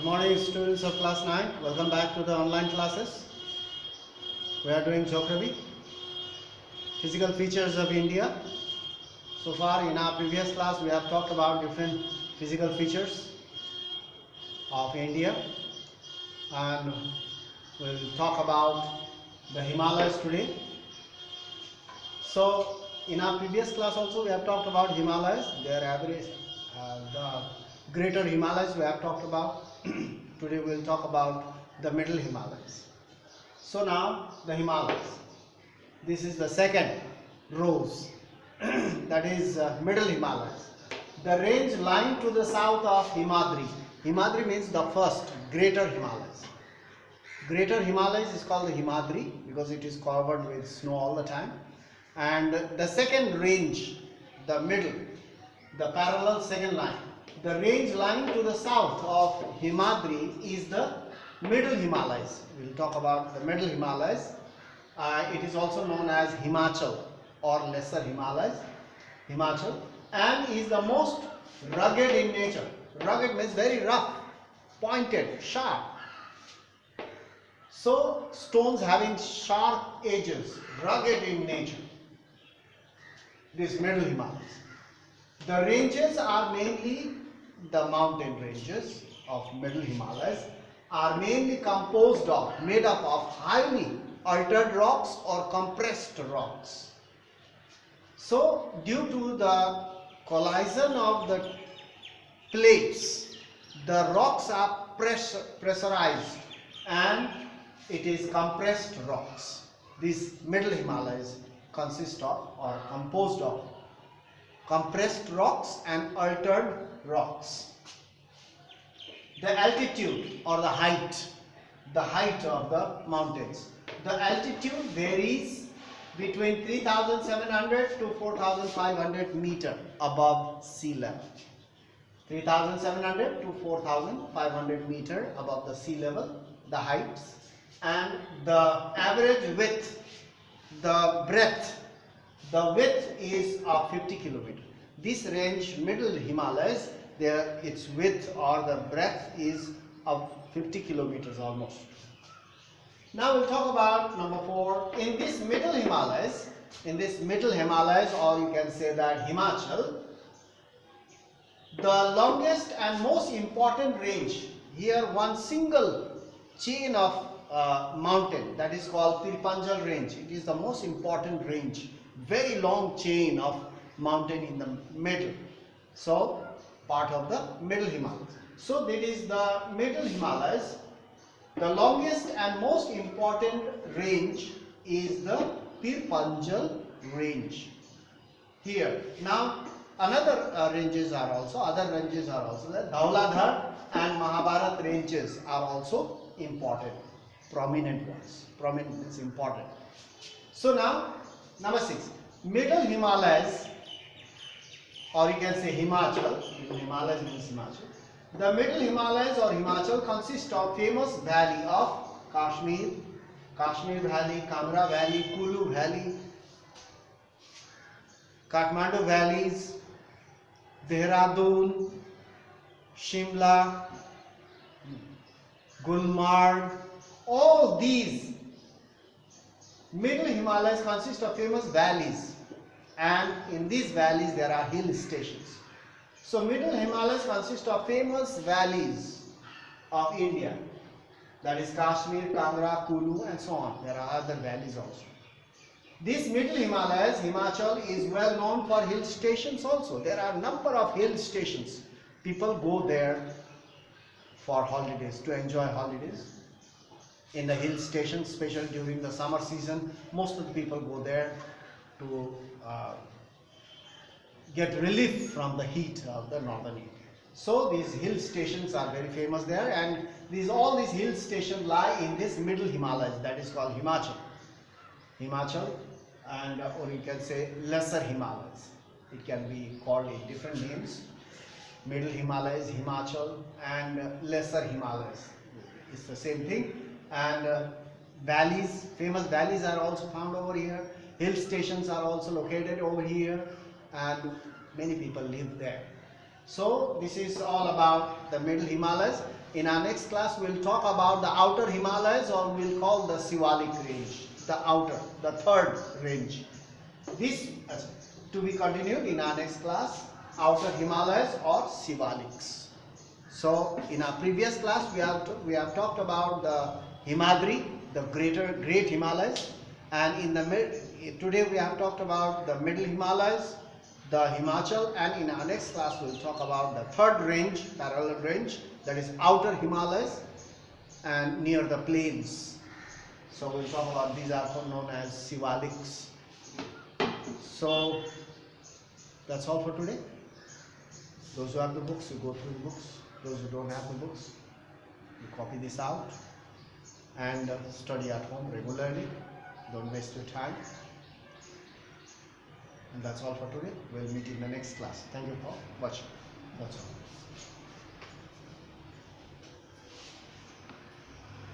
Good morning, students of class 9. Welcome back to the online classes. We are doing geography, physical features of India. So far in our previous class we have talked about different physical features of India, and we'll talk about the Himalayas today. So in our previous class also we have talked about Himalayas, their average, the greater Himalayas we have talked about. Today we will talk about the middle Himalayas. So now the Himalayas. This is the second rows, that is middle Himalayas. The range lying to the south of Himadri. Himadri means the first greater Himalayas. Greater Himalayas is called the Himadri because it is covered with snow all the time. And the second range, the middle, the parallel second line, the range lying to the south of Himadri is the middle Himalayas. We will talk about the middle Himalayas. It is also known as Himachal or lesser Himalayas, Himachal, and is the most rugged in nature. Rugged means very rough, pointed, sharp. So stones having sharp edges, rugged in nature. This middle Himalayas. The ranges are mainly the mountain ranges of middle Himalayas are mainly made up of highly altered rocks or compressed rocks. So due to the collision of the plates, the rocks are pressurized and it is compressed rocks. These middle Himalayas consist of or composed of compressed rocks and altered rocks. The altitude or the height of the mountains. The altitude varies between 3,700 to 4,500 meter above sea level. 3,700 to 4,500 meter above the sea level, the heights, and the average width, the width is of 50 kilometers. This range, middle Himalayas, its width or the breadth is of 50 kilometers almost. Now we'll talk about number 4. In this middle Himalayas, or you can say that Himachal, the longest and most important range, here one single chain of mountain, that is called Pir Panjal range. It is the most important range, very long chain of mountain in the middle. So part of the middle Himalayas. So that is the middle Himalayas. The longest and most important range is the Pir Panjal range. Here now other ranges are also the Dhauladhar and Mahabharat ranges are also important, prominent ones. Prominent is important. So now number 6, middle Himalayas, or you can say Himachal. Himalayas means Himachal. The middle Himalayas or Himachal consists of famous valley of Kashmir Valley, Kangra Valley, Kulu Valley, Kathmandu valleys, Dehradun, Shimla, Gulmarg. All these middle Himalayas consist of famous valleys, and in these valleys there are hill stations. So middle Himalayas consist of famous valleys of India, that is Kashmir, Kangra, Kulu and so on. There are other valleys also. This middle Himalayas, Himachal, is well known for hill stations also. There are a number of hill stations. People go there for holidays, to enjoy holidays. In the hill stations, especially during the summer season, most of the people go there to get relief from the heat of the northern India. So these hill stations are very famous there, and all these hill stations lie in this middle Himalayas, that is called Himachal, and or you can say lesser Himalayas. It can be called in different names. Middle Himalayas, Himachal, and lesser Himalayas. It's the same thing. And valleys, famous valleys are also found over here. Hill stations are also located over here, and many people live there. So this is all about the middle Himalayas. In our next class, we'll talk about the outer Himalayas, or we'll call the Shivalik range, the outer, the third range. This to be continued in our next class, outer Himalayas or Shivaliks. So in our previous class, we have talked about the Himadri, the great Himalayas, and in the today we have talked about the middle Himalayas, the Himachal, and in our next class we will talk about the third range, parallel range, that is outer Himalayas and near the plains. So we will talk about these are known as Shivaliks. So that's all for today. Those who have the books, you go through the books. Those who don't have the books, you copy this out and study at home regularly. Don't waste your time. And that's all for today. We'll meet in the next class. Thank you for watching. That's all.